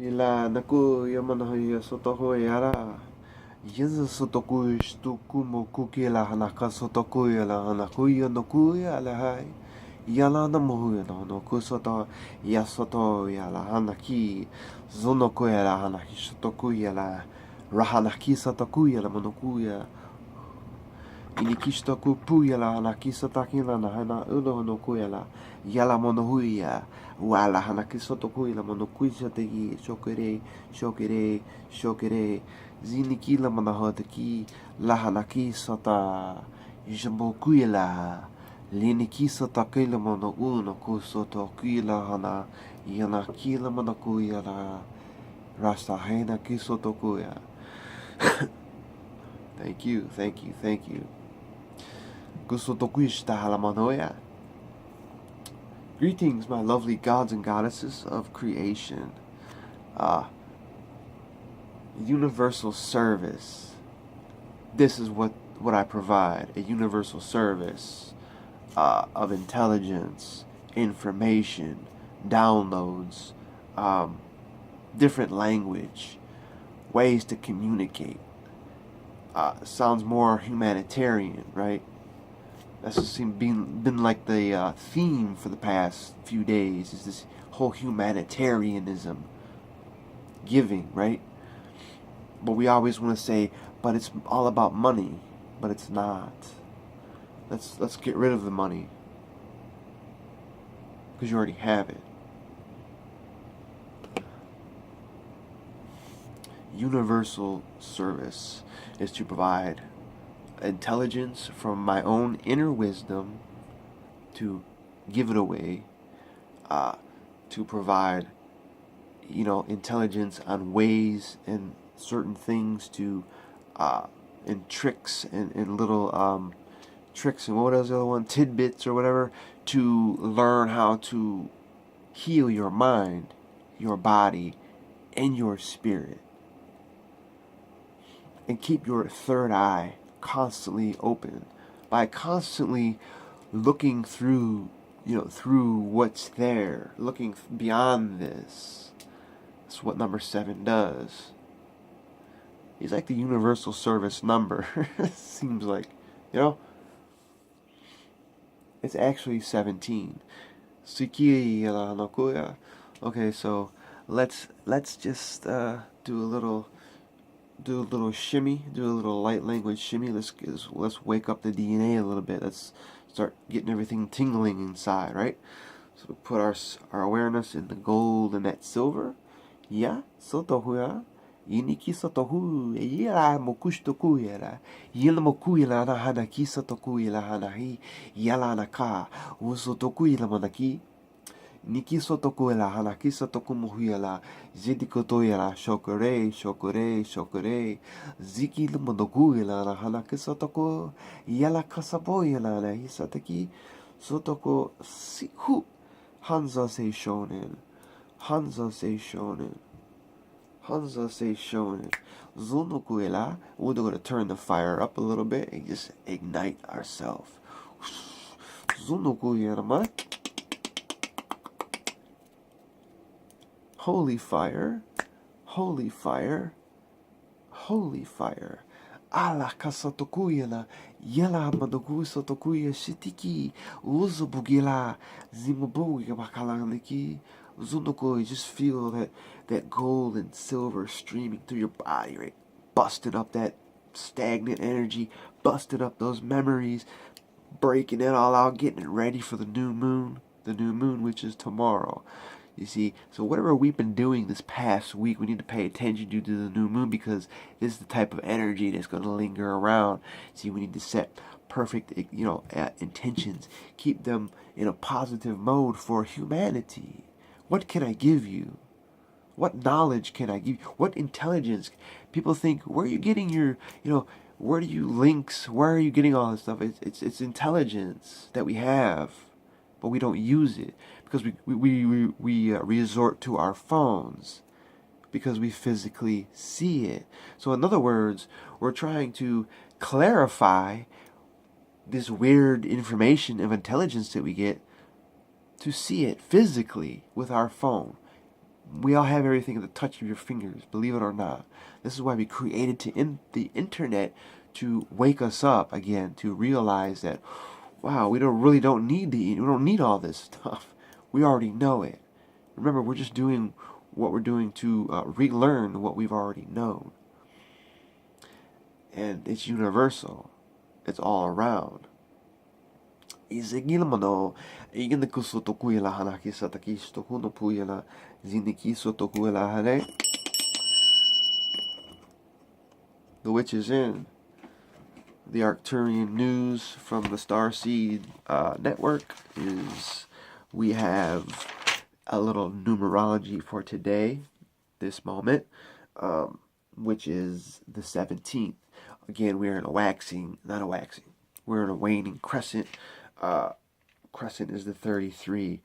Sila naku yamanahoya sotoho yara. Yenza sotoku stuku mokuki la hanaka sotoku la hanakuya nokuya la hai. Yala namuya no kusoto yasoto yala hanaki. Zonoko yala hanaki sotoku yala. Rahanaki sotoku yala monokuya. Inikistoku puya la hanaki sotaki la hana uno no kuyala. Yala monohuya. Wala hanaki sotoku la monokuya tegi shokere shokere shokere. Ziniki la monohotaki la hanaki sota. Jambokuya la. Liniki sotaki la mono uno kusotoku la hana. Yanaki la monokuya la. Rasta hena kisotokuya. Thank you, thank you, thank you. Greetings, my lovely gods and goddesses of creation. Universal service. This is what I provide. A universal service of intelligence, information, downloads, different language, ways to communicate. Sounds more humanitarian, right? That's just been like the theme for the past few days, is this whole humanitarianism, giving, right? But we always want to say, but it's all about money, but it's not. Let's get rid of the money, because you already have it. Universal service is to provide intelligence from my own inner wisdom, to give it away, to provide, intelligence on ways and certain things to, and tricks and little tricks and what was the other one, tidbits or whatever, to learn how to heal your mind, your body, and your spirit, and keep your third eye constantly open by constantly looking through what's there, looking beyond this. That's what number 7 does. He's like the universal service number. Seems like, it's actually 17. Okay, so let's just do a little shimmy, do a little light language shimmy. Let's wake up the DNA a little bit. Let's start getting everything tingling inside, right? So we put our awareness in the gold and that silver. Ya sotohuya iniki sotohu yela mokushtoku yela yela moku yela na hanaki sotoku yela hanahi yala naka usotoku yela manaki Niki sotoku la hanaki sotoku muhiala zidikoto yala shokore shokore shokore ziki lumodoku yala na hanaki sotoku yala kasabo yala na hisataki sotoku siku Hanza se shonen Hanza se shonen Hanza se shonen Zonoku yala. We're going to turn the fire up a little bit and just ignite ourselves. Zonoku yala ma. Holy fire, holy fire, holy fire. Ala kasatokuyala, yala madogu sotokuya shitiki, uzubugila, zimabuya makalaniki, zunoko. Just feel that gold and silver streaming through your body, right? Busting up that stagnant energy, busting up those memories, breaking it all out, getting it ready for the new moon, which is tomorrow. You see, so whatever we've been doing this past week, we need to pay attention to the new moon, because this is the type of energy that's going to linger around. See, we need to set perfect, intentions, keep them in a positive mode for humanity. What can I give you? What knowledge can I give you? What intelligence? People think, where are you getting your, where do you links? Where are you getting all this stuff? It's intelligence that we have, but we don't use it, because we resort to our phones, because we physically see it. So in other words, we're trying to clarify this weird information of intelligence that we get, to see it physically with our phone. We all have everything at the touch of your fingers, believe it or not. This is why we created the internet, to wake us up again, to realize that, wow, we don't need all this stuff. We already know it. Remember, we're just doing what we're doing to relearn what we've already known. And it's universal. It's all around. The witch is in. The Arcturian news from the Starseed network is, we have a little numerology for today, this moment, which is the 17th. Again, we're in a we're in a waning crescent. Crescent is the 33,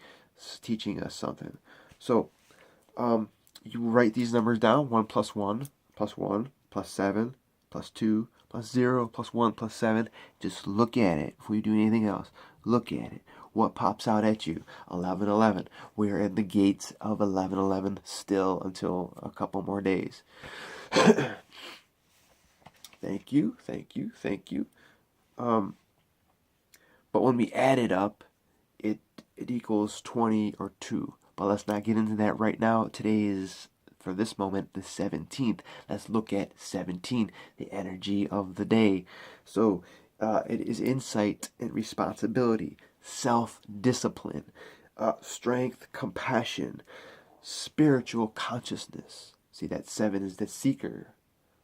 teaching us something. So, you write these numbers down: 1 + 1 + 1 + 7 + 2 + 0 + 1 + 7. Just look at it before you do anything else. Look at it. What pops out at you? 1111. We're in the gates of 1111 still until a couple more days. Thank you. But when we add it up, it equals 20 or 2. But let's not get into that right now. Today is, for this moment, the 17th. Let's look at 17, the energy of the day. So it is insight and responsibility, self-discipline, strength, compassion, spiritual consciousness. See, that 7 is the seeker,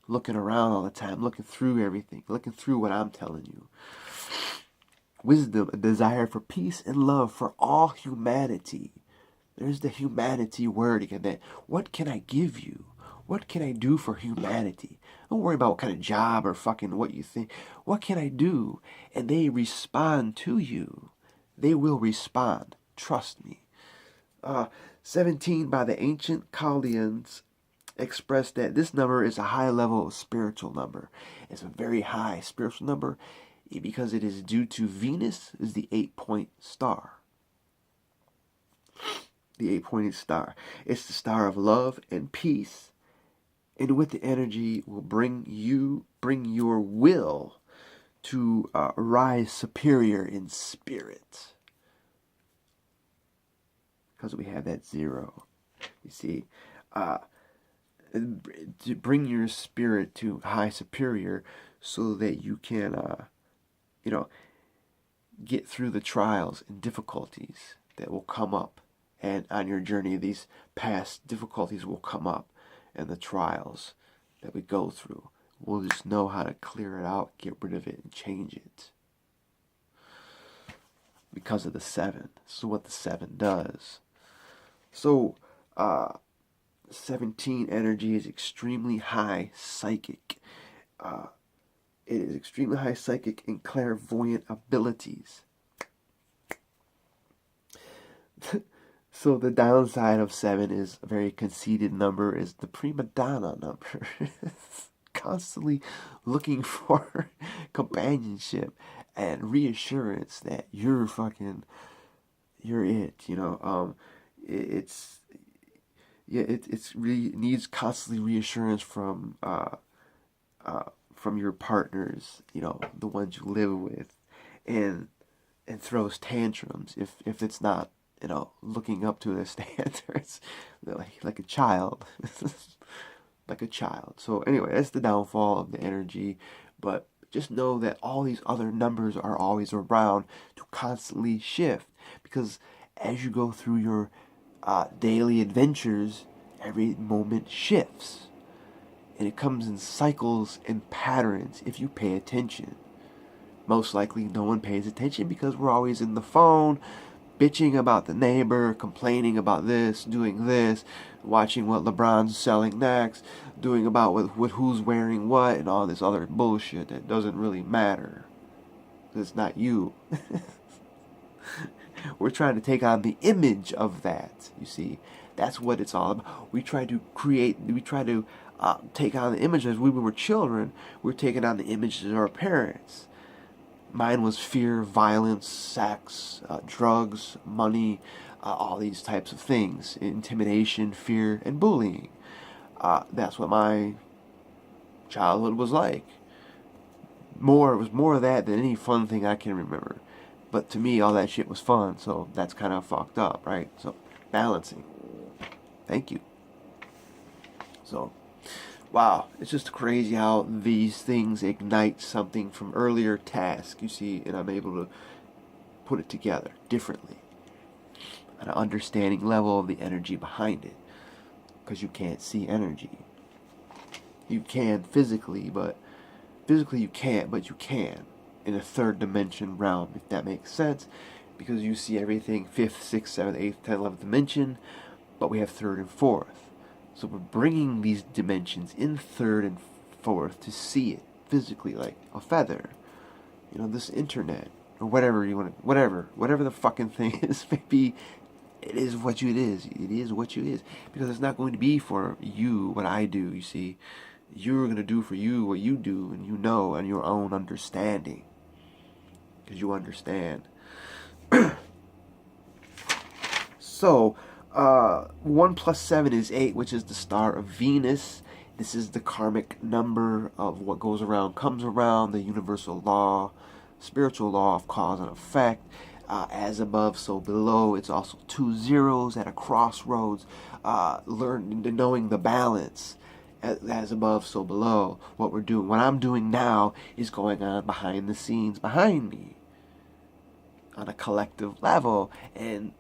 looking around all the time, looking through everything, looking through what I'm telling you. Wisdom, a desire for peace and love for all humanity. There's the humanity word again. That, what can I give you? What can I do for humanity? Don't worry about what kind of job or fucking what you think. What can I do? And they respond to you. They will respond. Trust me. 17 by the ancient Chaldeans expressed that this number is a high level of spiritual number. It's a very high spiritual number, because it is due to Venus is the 8-point star. The 8-pointed star. It's the star of love and peace. And with the energy will bring your will to rise superior in spirit. Because we have that 0. You see, to bring your spirit to high superior so that you can get through the trials and difficulties that will come up. And on your journey, these past difficulties will come up, and the trials that we go through, we'll just know how to clear it out, get rid of it, and change it. Because of the 7. This is what the 7 does. So, 17 energy is extremely high psychic. It is extremely high psychic and clairvoyant abilities. So the downside of 7 is a very conceited number, is the prima donna number. Constantly looking for companionship and reassurance that you're it, it's really needs constantly reassurance from your partners, the ones you live with, and throws tantrums if it's not, looking up to their standards, like a child, like a child. So anyway, that's the downfall of the energy, but just know that all these other numbers are always around to constantly shift, because as you go through your daily adventures, every moment shifts. And it comes in cycles and patterns if you pay attention. Most likely no one pays attention because we're always in the phone, bitching about the neighbor, complaining about this, doing this, watching what LeBron's selling next, doing about with who's wearing what, and all this other bullshit that doesn't really matter. It's not you. We're trying to take on the image of that, you see. That's what it's all about. We try to take on the images. When we were children, we were taking on the images of our parents. Mine was fear, violence, sex, drugs, money, all these types of things: intimidation, fear, and bullying. That's what my childhood was like. It was more of that than any fun thing I can remember. But to me, all that shit was fun, so that's kind of fucked up, right? So, balancing. Thank you. So, wow, it's just crazy how these things ignite something from earlier tasks, you see, and I'm able to put it together differently at an understanding level of the energy behind it. Because you can't see energy. You can physically, but physically you can't, but you can in a third dimension realm, if that makes sense, because you see everything 5th, 6th, 7th, 8th, 10th, 11th dimension, but we have 3rd and 4th. So we're bringing these dimensions in 3rd and 4th to see it physically, like a feather. You know, this internet, or whatever you want to, whatever the fucking thing is, maybe it is what it is. It is what you is. Because it's not going to be for you what I do, you see. You're going to do for you what you do, and you know, and your own understanding. Because you understand. So, 1 plus 7 is 8, which is the star of Venus. This is the karmic number of what goes around comes around, the universal law, spiritual law of cause and effect. As above, so below. It's also 2 zeros at a crossroads. Knowing the balance. As above, so below. What we're doing, what I'm doing now, is going on behind the scenes behind me, on a collective level, and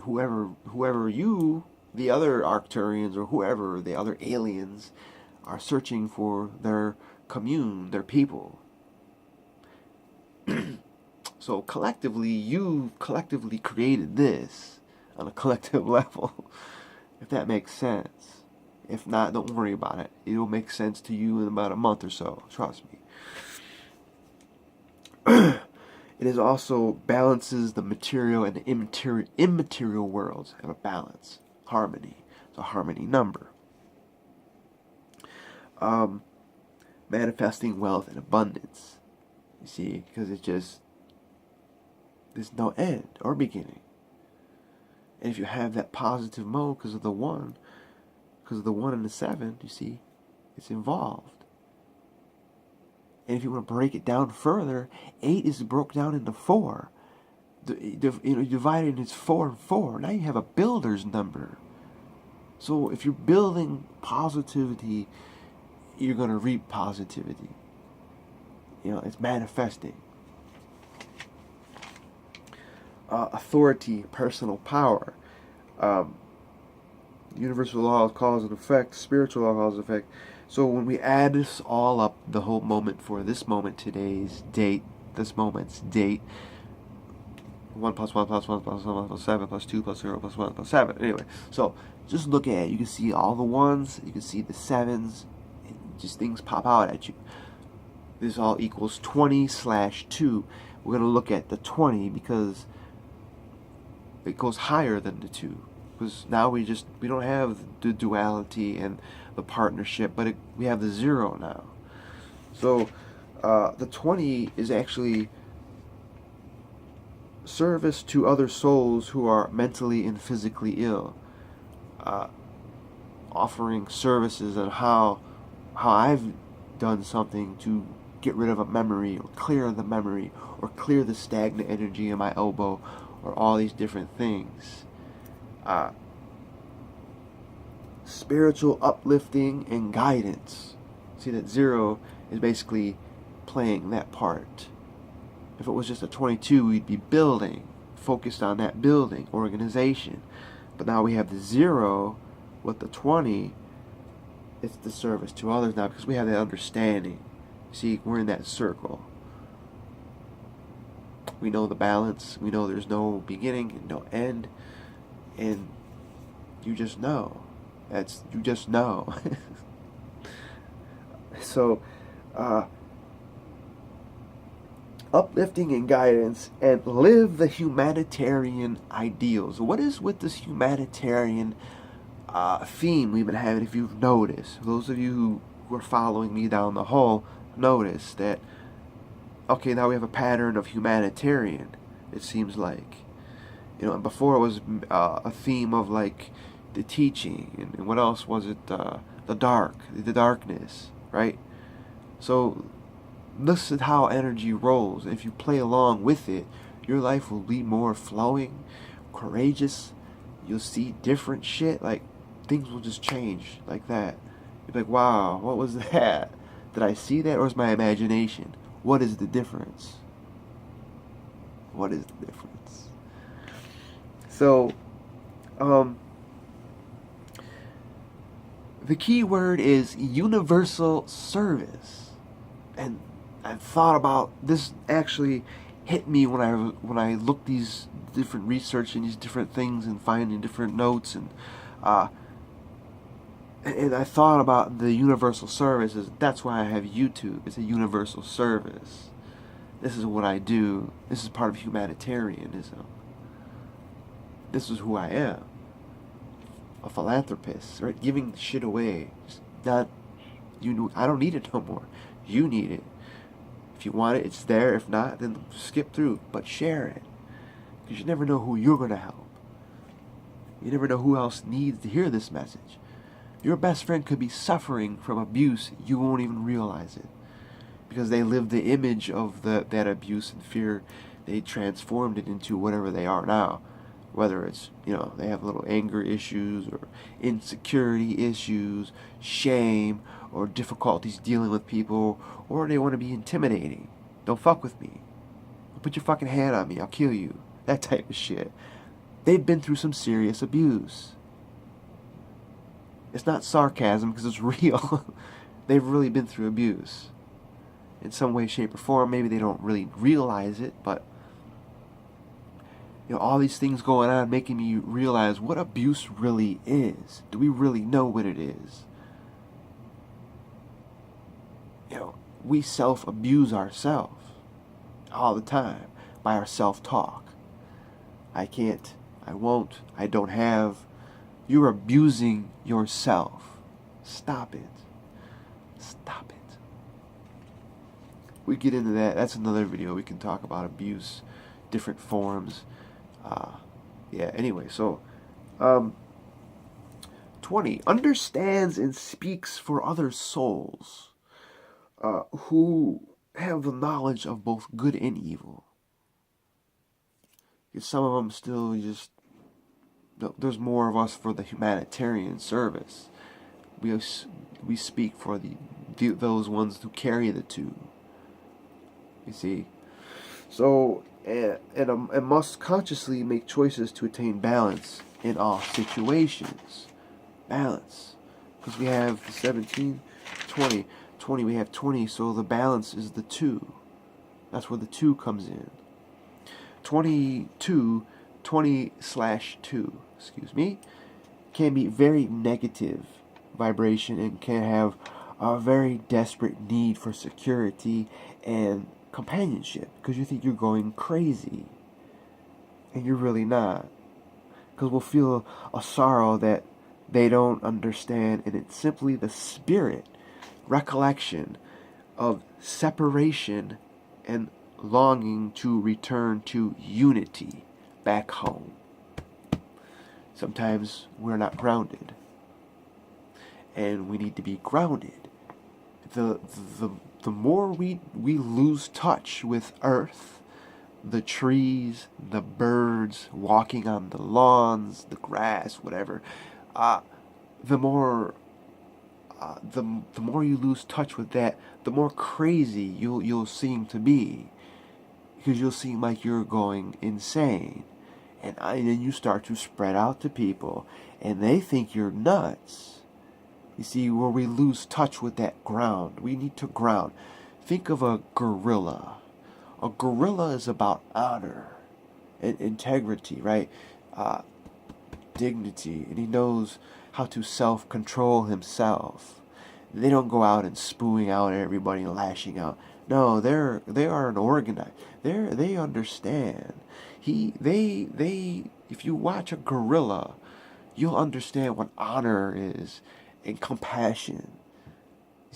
whoever you, the other Arcturians, or whoever the other aliens, are searching for their commune, their people. So collectively, you've collectively created this on a collective level, if that makes sense. If not, don't worry about it. It'll make sense to you in about a month or so. Trust me. It is also balances the material and the immaterial worlds. Have a balance, harmony. It's a harmony number. Manifesting wealth and abundance. You see, because there's no end or beginning. And if you have that positive mode because of the 1 and the 7, you see, it's involved. And if you want to break it down further, 8 is broke down into 4. Divided into 4 and 4. Now you have a builder's number. So if you're building positivity, you're going to reap positivity. You know, it's manifesting. Authority, personal power. Universal law of cause and effect, spiritual law of cause and effect. So when we add this all up, the whole moment for this moment, today's date, this moment's date, 1 plus 1 plus 1 plus 1 plus 7 plus 2 plus 0 plus 1 plus 7. Anyway, so just look at it. You can see all the 1s, you can see the 7s, and just things pop out at you. This all equals 20/2. We're going to look at the 20 because it goes higher than the 2. Because now we don't have the duality and the partnership, but we have the 0 now. So the 20 is actually service to other souls who are mentally and physically ill. Offering services on how I've done something to get rid of a memory, or clear the memory, or clear the stagnant energy in my elbow, or all these different things. Spiritual uplifting and guidance. See, that 0 is basically playing that part. If it was just a 22, we'd be building, focused on that building, organization. But now we have the 0 with the 20. It's the service to others now because we have that understanding. See, we're in that circle. We know the balance. We know there's no beginning and no end. And you just know. You just know. So, uplifting and guidance, and live the humanitarian ideals. What is with this humanitarian theme we've been having? If you've noticed, those of you who are following me down the hall, notice that, okay, now we have a pattern of humanitarian, it seems like. You know, and before it was a theme of like the teaching, and what else was it? The darkness, right? So this is how energy rolls. If you play along with it, your life will be more flowing, courageous. You'll see different shit. Like, things will just change like that. You'll be like, wow, what was that? Did I see that, or is my imagination? What is the difference? What is the difference? So, um, the key word is universal service. And I've thought about this. Actually hit me when I looked these different research and these different things and finding different notes, uh, and I thought about the universal service. That's why I have YouTube. It's a universal service. This is what I do. This is part of humanitarianism. This is who I am. A philanthropist, right? Giving shit away. Just not you. I don't need it no more. You need it. If you want it, it's there. If not, then skip through. But share it. Because you never know who you're going to help. You never know who else needs to hear this message. Your best friend could be suffering from abuse. You won't even realize it. Because they live the image of that abuse and fear. They transformed it into whatever they are now. Whether it's, they have little anger issues or insecurity issues, shame, or difficulties dealing with people, or they want to be intimidating. Don't fuck with me. Put your fucking hand on me. I'll kill you. That type of shit. They've been through some serious abuse. It's not sarcasm because it's real. They've really been through abuse. In some way, shape, or form. Maybe they don't really realize it, but all these things going on making me realize what abuse really is. Do we really know what it is? We self-abuse ourselves all the time by our self-talk. I can't, I won't, I don't have. You're abusing yourself. Stop it. Stop it. We get into that. That's another video. We can talk about abuse, different forms. Anyway, so 20 understands and speaks for other souls who have the knowledge of both good and evil. Because some of them still just, there's more of us for the humanitarian service. We speak for those ones who carry the two. You see? So, and must consciously make choices to attain balance in all situations. Balance. Because we have the 17, 20. 20, we have 20, so the balance is the 2. That's where the 2 comes in. 22, 20/2, can be very negative vibration and can have a very desperate need for security and companionship because you think you're going crazy and you're really not, because we'll feel a sorrow that they don't understand, and it's simply the spirit recollection of separation and longing to return to unity back home. Sometimes we're not grounded, and we need to be grounded. The more we lose touch with earth, the trees, the birds walking on the lawns, the grass, whatever, the more you lose touch with that, the more crazy you'll seem to be, because you'll seem like you're going insane, and then you start to spread out to people, and they think you're nuts. You see, where we lose touch with that ground. We need to ground. Think of a gorilla. A gorilla is about honor and integrity, right? Dignity, and he knows how to self-control himself. They don't go out and spooing out at everybody and lashing out. No, they are an organized. They understand. If you watch a gorilla, you'll understand what honor is and compassion.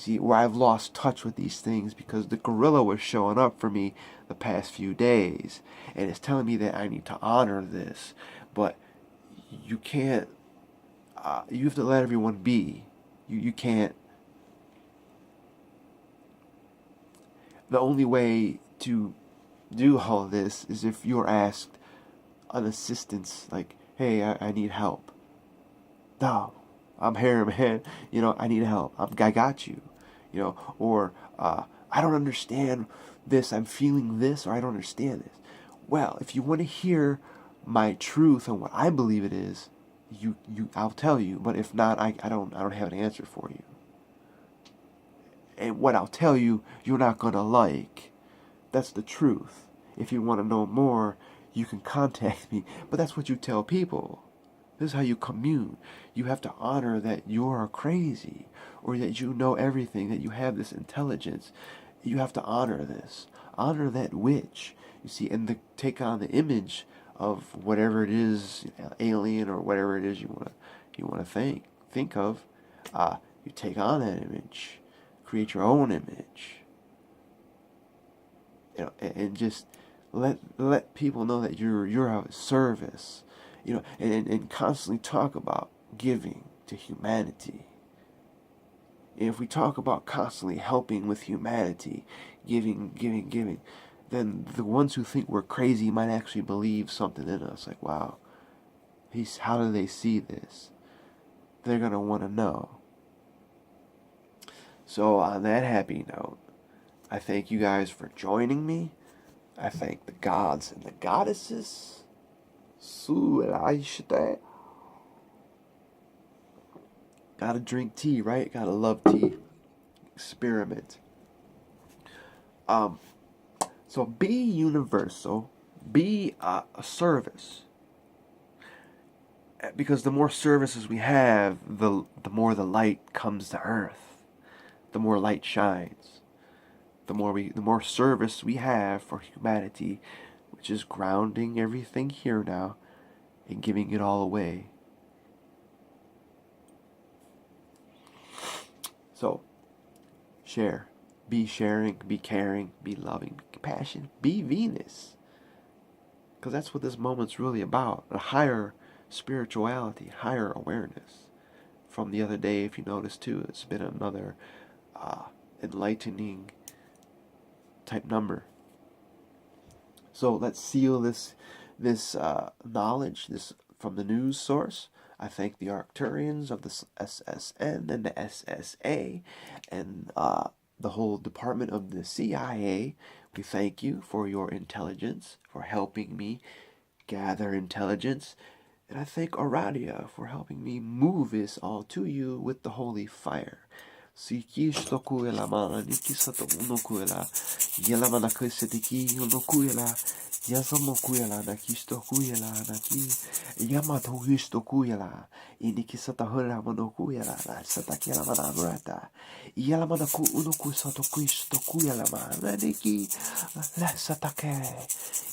See, where I've lost touch with these things because the gorilla was showing up for me the past few days, and it's telling me that I need to honor this, but you can't. You have to let everyone be. You can't. The only way to do all of this is if you're asked an assistance, like, hey, I need help. No, I'm here, man. I need help. I got you. Or I don't understand this. I'm feeling this, or I don't understand this. Well, if you want to hear my truth and what I believe it is, I'll tell you. But if not, I don't have an answer for you. And what I'll tell you, you're not gonna like. That's the truth. If you want to know more, you can contact me. But that's what you tell people. This is how you commune. You have to honor that you're crazy, or that you know everything, that you have this intelligence. You have to honor this. Honor that witch. You see, and take on the image of whatever it is, alien or whatever it is you want to think of. You take on that image, create your own image. And just let people know that you're of service. And constantly talk about giving to humanity. And if we talk about constantly helping with humanity, giving, then the ones who think we're crazy might actually believe something in us. Like, wow, how do they see this? They're going to want to know. So on that happy note, I thank you guys for joining me. I thank the gods and the goddesses. Gotta drink tea, right? Gotta love tea. Experiment. So be universal. Be a service. Because the more services we have, the more the light comes to earth. The more light shines. The more service we have for humanity, which is grounding everything here now and giving it all away. So, share. Be sharing, be caring, be loving, be compassionate, be Venus. Because that's what this moment's really about. A higher spirituality, higher awareness. From the other day, if you notice too, it's been another enlightening type number. So let's seal this knowledge, this from the news source. I thank the Arcturians of the SSN and the SSA and the whole department of the CIA. We thank you for your intelligence, for helping me gather intelligence. And I thank ARADIA for helping me move this all to you with the holy fire. Sikistokuela mana nikisata unokuela yelamana kusetiki unokuela yasamokuela nakistokuela naki yamato histokuela inikisata hura monokuela na satakela mana murata yelamana ku unoku satokuistokuela mana niki la satake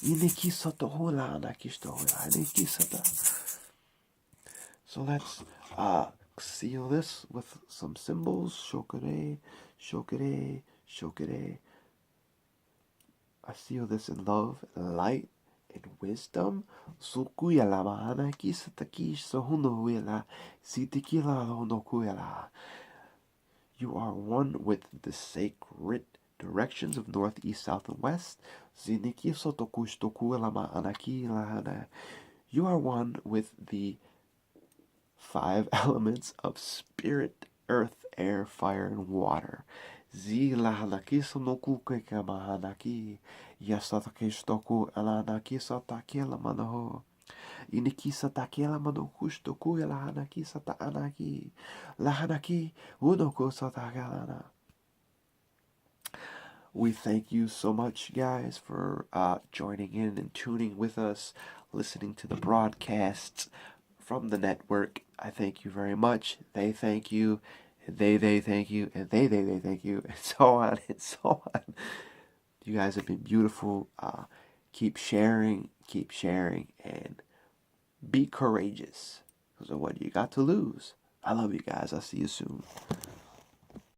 inikisato hula nakistokuela nikisata. So let's seal this with some symbols. Shokure, shokure, shokure. I seal this in love, and light, and wisdom. Sukuya mahana kisataki sohunohuela sitikila honokuela. You are one with the sacred directions of north, east, south, and west. Ziniki sotokushtokuela maanaki lahana. You are one with the 5 elements of spirit, earth, air, fire, and water. Zilahanaki sonoku kekamahanaki. Yasatakistoku alanaki satakela manaho. Iniki satakela manokushtoku elahanaki sata anaki. Lahanaki unoko satakalana. We thank you so much, guys, for joining in and tuning with us, listening to the broadcasts from the network. I thank you very much. They thank you. And they thank you. And they thank you. And so on and so on. You guys have been beautiful. Keep sharing, and be courageous. Because of what you got to lose. I love you guys. I'll see you soon.